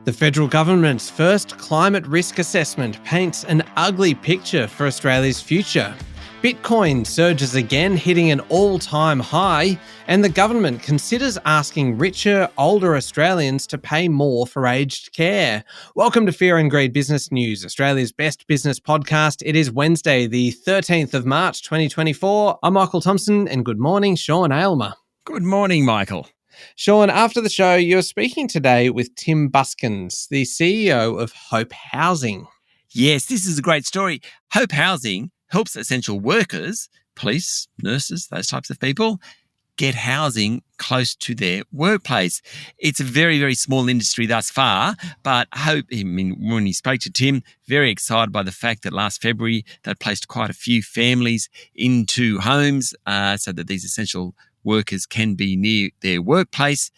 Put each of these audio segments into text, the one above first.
The federal government's first climate risk assessment paints an ugly picture for Australia's future. Bitcoin surges again, hitting an all-time high, and the government considers asking richer, older Australians to pay more for aged care. Welcome to Fear and Greed Business News, Australia's best business podcast. It is Wednesday, the 13th of March, 2024. I'm Michael Thompson, and good morning, Sean Aylmer. Good morning, Michael. Sean, after the show, you're speaking today with Tim Buskins, the CEO of Hope Housing. Yes, this is a great story. Hope Housing helps essential workers, police, nurses, those types of people, get housing close to their workplace. It's a very, very small industry thus far, but Hope, when you spoke to Tim, very excited by the fact that last February they placed quite a few families into homes so that these essential workers can be near their workplace.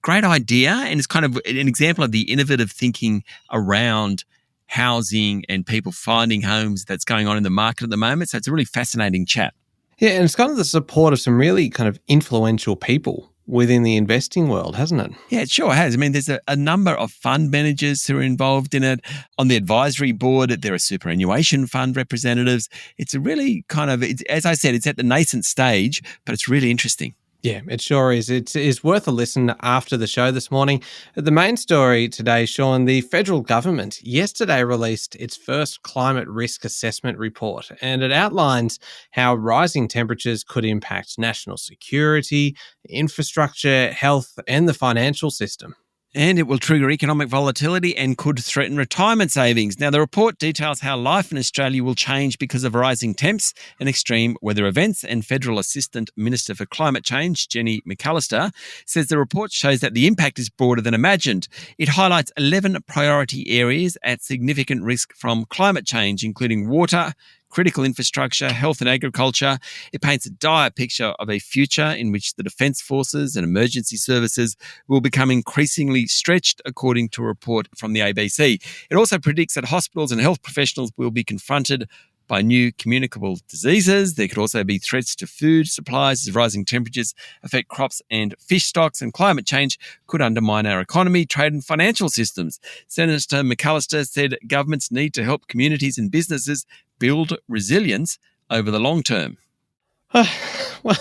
Great idea, and it's kind of an example of the innovative thinking around housing and people finding homes that's going on in the market at the moment. So it's a really fascinating chat. Yeah, and it's got the support of some really kind of influential people within the investing world, hasn't it? Yeah, it sure has. I mean, there's a number of fund managers who are involved in it. On the advisory board, there are superannuation fund representatives. It's a really kind of, as I said, it's at the nascent stage, but it's really interesting. Yeah, it sure is. It is worth a listen after the show this morning. The main story today, Sean, the federal government yesterday released its first climate risk assessment report, and it outlines how rising temperatures could impact national security, infrastructure, health, and the financial system. And it will trigger economic volatility and could threaten retirement savings. Now, the report details how life in Australia will change because of rising temps and extreme weather events. And Federal Assistant Minister for Climate Change, Jenny McAllister, says the report shows that the impact is broader than imagined. It highlights 11 priority areas at significant risk from climate change, including water, critical infrastructure, health and agriculture. It paints a dire picture of a future in which the defence forces and emergency services will become increasingly stretched, according to a report from the ABC. It also predicts that hospitals and health professionals will be confronted by new communicable diseases. There could also be threats to food supplies as rising temperatures affect crops and fish stocks, and climate change could undermine our economy, trade and financial systems. Senator McAllister said governments need to help communities and businesses build resilience over the long term. Well,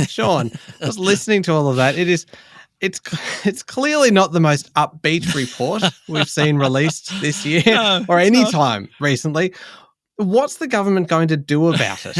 Sean, I was listening to all of that. It's clearly not the most upbeat report we've seen released this year or any time recently. What's the government going to do about it?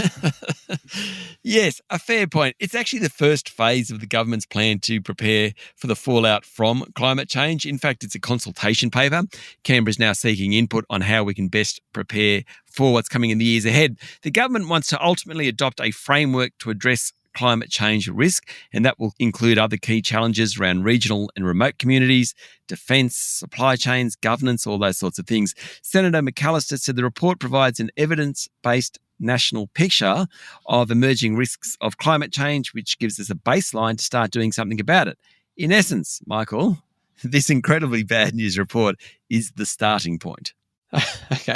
Yes, a fair point. It's actually the first phase of the government's plan to prepare for the fallout from climate change. In fact, it's a consultation paper. Canberra is now seeking input on how we can best prepare for what's coming in the years ahead. The government wants to ultimately adopt a framework to address climate change risk, and that will include other key challenges around regional and remote communities, defence, supply chains, governance, all those sorts of things. Senator McAllister said the report provides an evidence-based national picture of emerging risks of climate change, which gives us a baseline to start doing something about it. In essence, Michael, this incredibly bad news report is the starting point. Okay,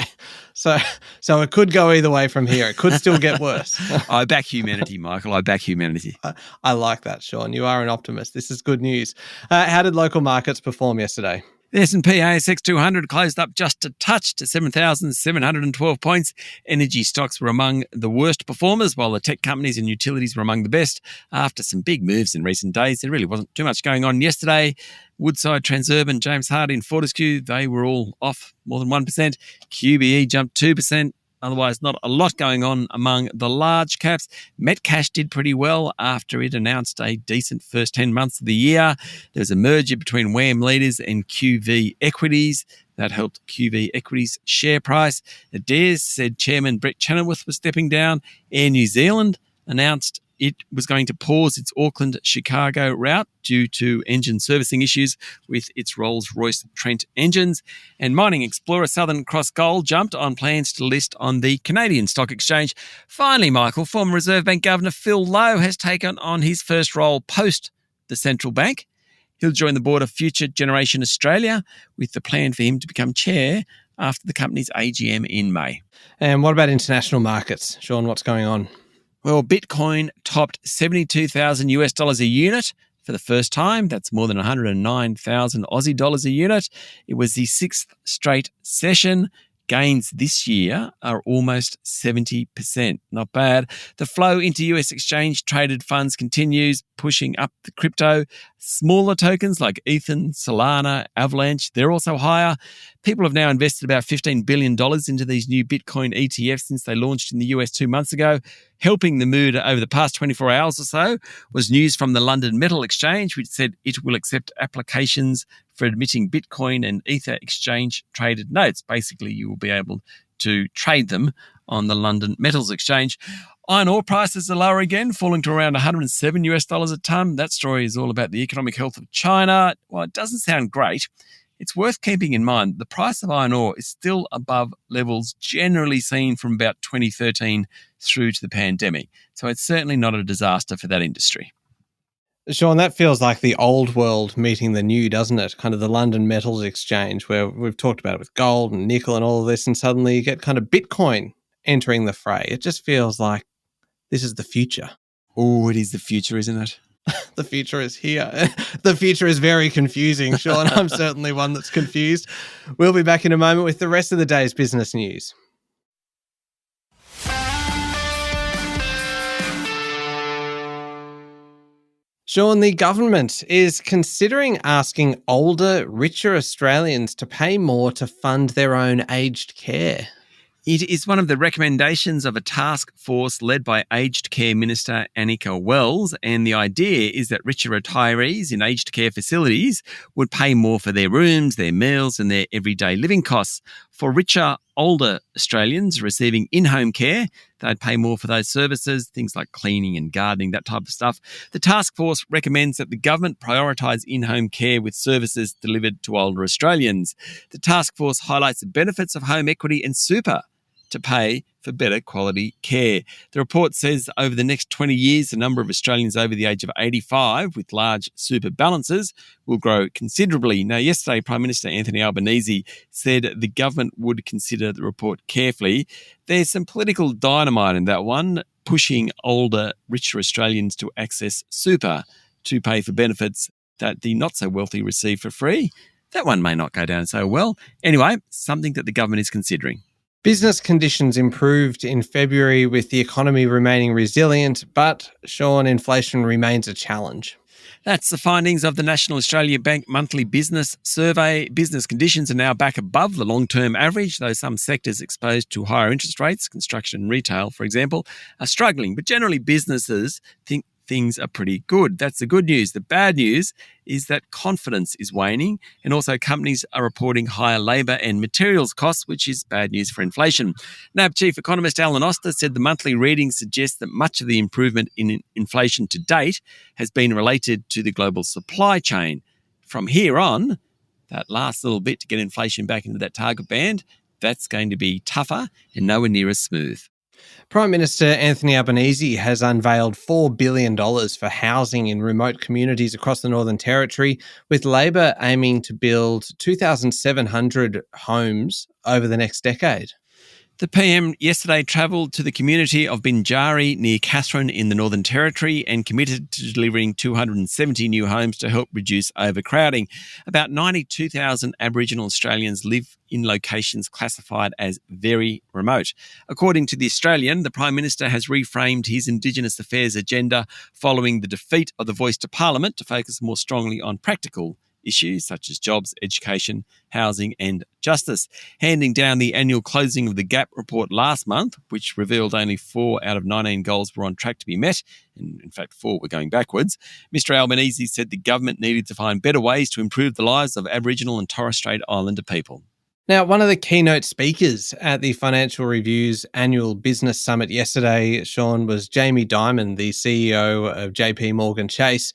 so it could go either way from here. It could still get worse. I back humanity, Michael. I back humanity. I like that, Sean. You are an optimist. This is good news. How did local markets perform yesterday? The S&P ASX 200 closed up just a touch to 7,712 points. Energy stocks were among the worst performers, while the tech companies and utilities were among the best. After some big moves in recent days, there really wasn't too much going on yesterday. Woodside, Transurban, James Hardie and Fortescue, they were all off more than 1%. QBE jumped 2%. Otherwise, not a lot going on among the large caps. Metcash did pretty well after it announced a decent first 10 months of the year. There was a merger between WAM Leaders and QV Equities. That helped QV Equities' share price. Adairs said Chairman Brett Chenoweth was stepping down. Air New Zealand announced it was going to pause its Auckland-Chicago route due to engine servicing issues with its Rolls-Royce Trent engines. And mining explorer Southern Cross Gold jumped on plans to list on the Canadian Stock Exchange. Finally, Michael, former Reserve Bank Governor Phil Lowe has taken on his first role post the central bank. He'll join the board of Future Generation Australia with the plan for him to become chair after the company's AGM in May. And what about international markets? Sean, what's going on? Well, Bitcoin topped $72,000 a unit for the first time. That's more than 109,000 Aussie dollars a unit. It was the sixth straight session. Gains this year are almost 70%. Not bad. The flow into US exchange-traded funds continues, pushing up the crypto. Smaller tokens like Ethan, Solana, Avalanche, they're also higher. People have now invested about $15 billion into these new Bitcoin ETFs since they launched in the US 2 months ago. Helping the mood over the past 24 hours or so was news from the London Metal Exchange, which said it will accept applications for admitting Bitcoin and Ether exchange-traded notes. Basically, you will be able to trade them on the London Metals Exchange. Iron ore prices are lower again, falling to around $107 a tonne. That story is all about the economic health of China. While it doesn't sound great, it's worth keeping in mind the price of iron ore is still above levels generally seen from about 2013 through to the pandemic. So it's certainly not a disaster for that industry. Sean, that feels like the old world meeting the new, doesn't it? Kind of the London Metals Exchange, where we've talked about it with gold and nickel and all of this, and suddenly you get kind of Bitcoin entering the fray. It just feels like this is the future. Oh, it is the future, isn't it? The future is here. The future is very confusing, Sean. I'm certainly one that's confused. We'll be back in a moment with the rest of the day's business news. Sean, the government is considering asking older, richer Australians to pay more to fund their own aged care. It is one of the recommendations of a task force led by Aged Care Minister Annika Wells, and the idea is that richer retirees in aged care facilities would pay more for their rooms, their meals and their everyday living costs. For richer, older Australians receiving in-home care, they'd pay more for those services, things like cleaning and gardening, that type of stuff. The task force recommends that the government prioritise in-home care with services delivered to older Australians. The task force highlights the benefits of home equity and super to pay for better quality care. The report says over the next 20 years, the number of Australians over the age of 85 with large super balances will grow considerably. Now, yesterday, Prime Minister Anthony Albanese said the government would consider the report carefully. There's some political dynamite in that one, pushing older, richer Australians to access super to pay for benefits that the not-so-wealthy receive for free. That one may not go down so well. Anyway, something that the government is considering. Business conditions improved in February with the economy remaining resilient, but, Sean, inflation remains a challenge. That's the findings of the National Australia Bank monthly business survey. Business conditions are now back above the long-term average, though some sectors exposed to higher interest rates, construction and retail, for example, are struggling. But generally, businesses think things are pretty good. That's the good news. The bad news is that confidence is waning, and also companies are reporting higher labour and materials costs, which is bad news for inflation. NAB Chief Economist Alan Oster said the monthly readings suggest that much of the improvement in inflation to date has been related to the global supply chain. From here on, that last little bit to get inflation back into that target band, that's going to be tougher and nowhere near as smooth. Prime Minister Anthony Albanese has unveiled $4 billion for housing in remote communities across the Northern Territory, with Labor aiming to build 2,700 homes over the next decade. The PM yesterday travelled to the community of Binjari near Katherine in the Northern Territory and committed to delivering 270 new homes to help reduce overcrowding. About 92,000 Aboriginal Australians live in locations classified as very remote. According to The Australian, the Prime Minister has reframed his Indigenous affairs agenda following the defeat of the Voice to Parliament to focus more strongly on practical issues such as jobs, education, housing and justice. Handing down the annual Closing of the Gap report last month, which revealed only 4 out of 19 goals were on track to be met, and in fact 4 were going backwards, Mr Albanese said the government needed to find better ways to improve the lives of Aboriginal and Torres Strait Islander people. Now, one of the keynote speakers at the Financial Review's annual business summit yesterday, Sean, was Jamie Dimon, the CEO of JP Morgan Chase,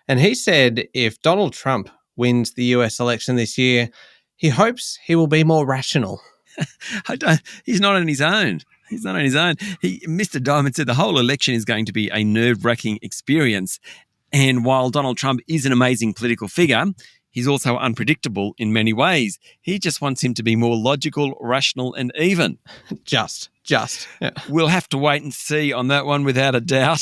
and he said if Donald Trump wins the US election this year, he hopes he will be more rational. He's not on his own. He's not on his own. Mr. Diamond said the whole election is going to be a nerve-wracking experience. And while Donald Trump is an amazing political figure, he's also unpredictable in many ways. He just wants him to be more logical, rational and even. Just. Yeah. We'll have to wait and see on that one without a doubt.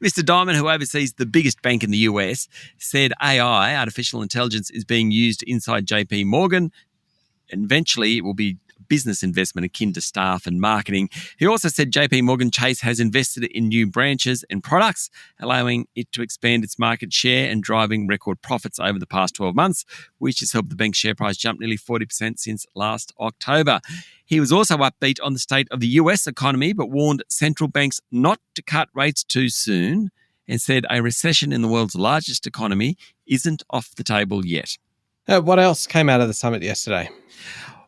Mr. Diamond, who oversees the biggest bank in the US, said AI, artificial intelligence, is being used inside JP Morgan, and eventually it will be business investment akin to staff and marketing. He also said JP Morgan Chase has invested in new branches and products, allowing it to expand its market share and driving record profits over the past 12 months, which has helped the bank's share price jump nearly 40% since last October. He was also upbeat on the state of the US economy, but warned central banks not to cut rates too soon and said a recession in the world's largest economy isn't off the table yet. What else came out of the summit yesterday?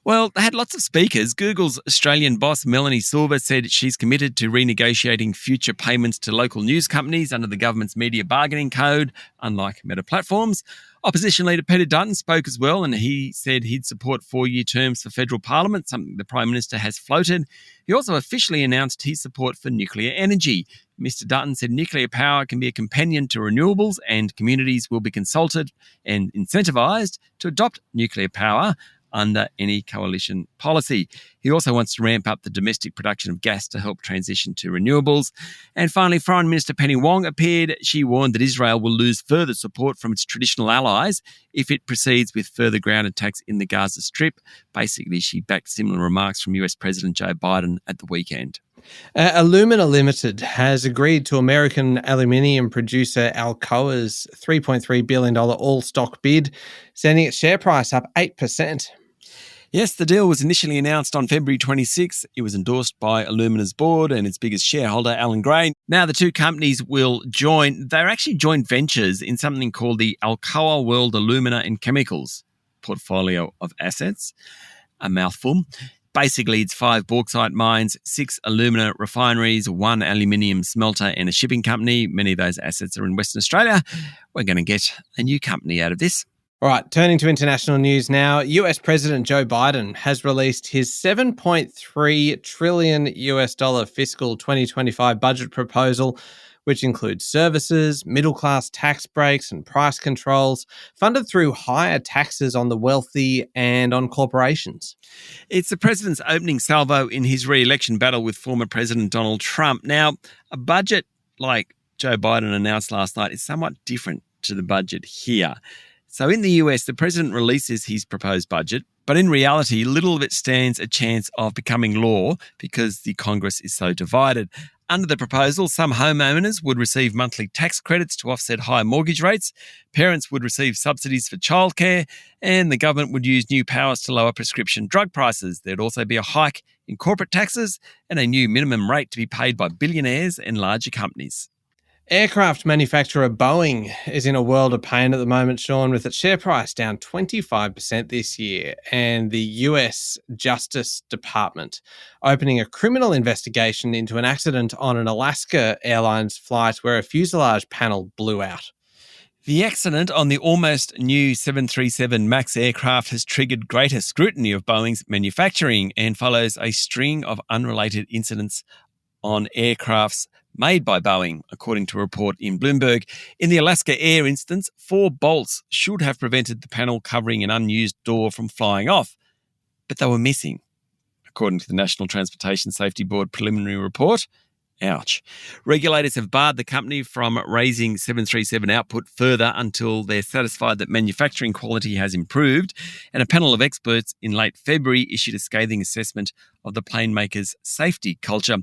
Well, they had lots of speakers. Google's Australian boss, Melanie Silver, said she's committed to renegotiating future payments to local news companies under the government's media bargaining code, unlike Meta Platforms. Opposition leader Peter Dutton spoke as well, and he said he'd support 4-year terms for federal parliament, something the Prime Minister has floated. He also officially announced his support for nuclear energy. Mr. Dutton said nuclear power can be a companion to renewables and communities will be consulted and incentivised to adopt nuclear power under any coalition policy. He also wants to ramp up the domestic production of gas to help transition to renewables. And finally, Foreign Minister Penny Wong appeared. She warned that Israel will lose further support from its traditional allies if it proceeds with further ground attacks in the Gaza Strip. Basically, she backed similar remarks from US President Joe Biden at the weekend. Alumina Limited has agreed to American aluminium producer Alcoa's $3.3 billion all-stock bid, sending its share price up 8%. Yes, the deal was initially announced on February 26. It was endorsed by Alumina's board and its biggest shareholder, Alan Gray. Now the two companies will join. They're actually joint ventures in something called the Alcoa World Alumina and Chemicals portfolio of assets. A mouthful. Basically, it's 5 bauxite mines, 6 alumina refineries, 1 aluminium smelter and a shipping company. Many of those assets are in Western Australia. We're going to get a new company out of this. All right, turning to international news now. US President Joe Biden has released his $7.3 trillion fiscal 2025 budget proposal, which includes services, middle-class tax breaks and price controls, funded through higher taxes on the wealthy and on corporations. It's the president's opening salvo in his re-election battle with former President Donald Trump. Now, a budget like Joe Biden announced last night is somewhat different to the budget here. So in the US, the president releases his proposed budget, but in reality, little of it stands a chance of becoming law because the Congress is so divided. Under the proposal, some homeowners would receive monthly tax credits to offset high mortgage rates, parents would receive subsidies for childcare, and the government would use new powers to lower prescription drug prices. There'd also be a hike in corporate taxes and a new minimum rate to be paid by billionaires and larger companies. Aircraft manufacturer Boeing is in a world of pain at the moment, Sean, with its share price down 25% this year, and the US Justice Department opening a criminal investigation into an accident on an Alaska Airlines flight where a fuselage panel blew out. The accident on the almost new 737 MAX aircraft has triggered greater scrutiny of Boeing's manufacturing and follows a string of unrelated incidents on aircrafts made by Boeing, according to a report in Bloomberg. In the Alaska Air instance, 4 bolts should have prevented the panel covering an unused door from flying off, but they were missing, according to the National Transportation Safety Board preliminary report. Ouch. Regulators have barred the company from raising 737 output further until they're satisfied that manufacturing quality has improved, and a panel of experts in late February issued a scathing assessment of the plane maker's safety culture.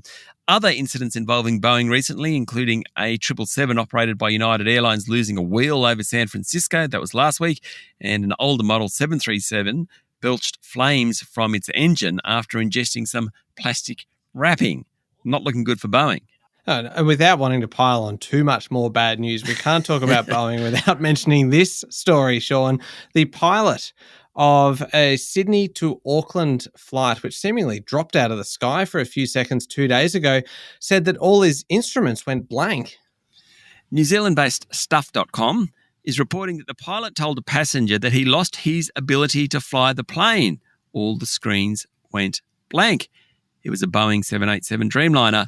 Other incidents involving Boeing recently, including a 777 operated by United Airlines losing a wheel over San Francisco, that was last week, and an older model 737 belched flames from its engine after ingesting some plastic wrapping. Not looking good for Boeing. And without wanting to pile on too much more bad news, we can't talk about Boeing without mentioning this story, Sean. The pilot of a Sydney to Auckland flight, which seemingly dropped out of the sky for a few seconds 2 days ago, said that all his instruments went blank. New Zealand-based Stuff.com is reporting that the pilot told a passenger that he lost his ability to fly the plane. All the screens went blank. It was a Boeing 787 Dreamliner.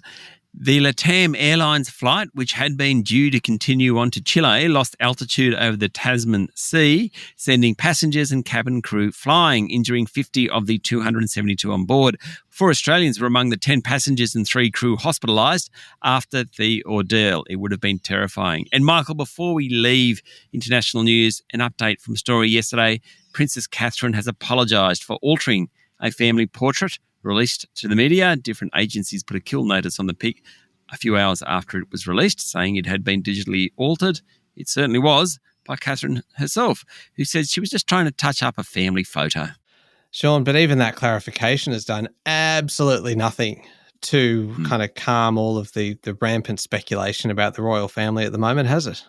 The LATAM Airlines flight, which had been due to continue on to Chile, lost altitude over the Tasman Sea, sending passengers and cabin crew flying, injuring 50 of the 272 on board. 4 Australians were among the 10 passengers and 3 crew hospitalised after the ordeal. It would have been terrifying. And Michael, before we leave international news, an update from story yesterday. Princess Catherine has apologised for altering a family portrait released to the media. Different agencies put a kill notice on the pic a few hours after it was released, saying it had been digitally altered. It certainly was, by Catherine herself, who said she was just trying to touch up a family photo. Sean, but even that clarification has done absolutely nothing to kind of calm all of the rampant speculation about the royal family at the moment, has it?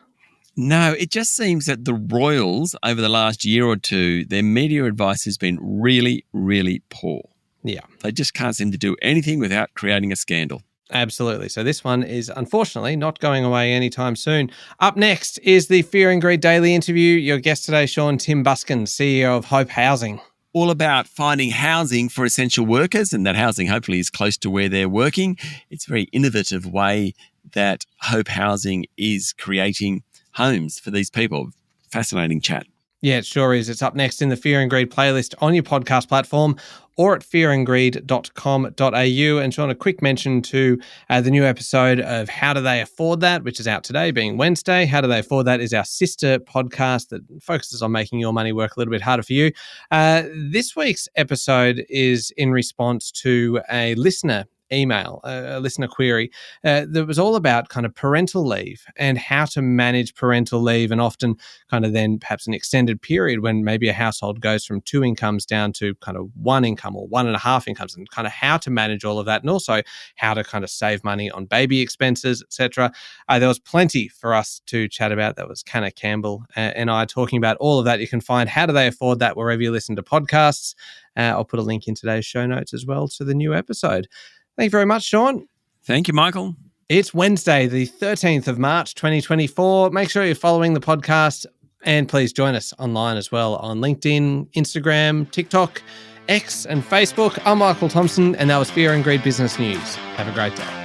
No, it just seems that the royals, over the last year or two, their media advice has been really, really poor. Yeah. They just can't seem to do anything without creating a scandal. Absolutely. So this one is unfortunately not going away anytime soon. Up next is the Fear and Greed Daily interview. Your guest today, Sean, Tim Buskin, CEO of Hope Housing. All about finding housing for essential workers, and that housing hopefully is close to where they're working. It's a very innovative way that Hope Housing is creating homes for these people. Fascinating chat. Yeah, it sure is. It's up next in the Fear and Greed playlist on your podcast platform or at fearandgreed.com.au. And Sean, a quick mention to the new episode of How Do They Afford That, which is out today, being Wednesday. How Do They Afford That is our sister podcast that focuses on making your money work a little bit harder for you. This week's episode is in response to a listener email, a listener query that was all about kind of parental leave and how to manage parental leave, and often kind of then perhaps an extended period when maybe a household goes from 2 incomes down to kind of 1 income or 1.5 incomes, and kind of how to manage all of that, and also how to kind of save money on baby expenses, etc. There was plenty for us to chat about. That was Canna Campbell and I talking about all of that. You can find How Do They Afford That wherever you listen to podcasts. I'll put a link in today's show notes as well to the new episode. Thank you very much, Sean. Thank you, Michael. It's Wednesday, the 13th of March, 2024. Make sure you're following the podcast, and please join us online as well on LinkedIn, Instagram, TikTok, X and Facebook. I'm Michael Thompson, and that was Fear and Greed Business News. Have a great day.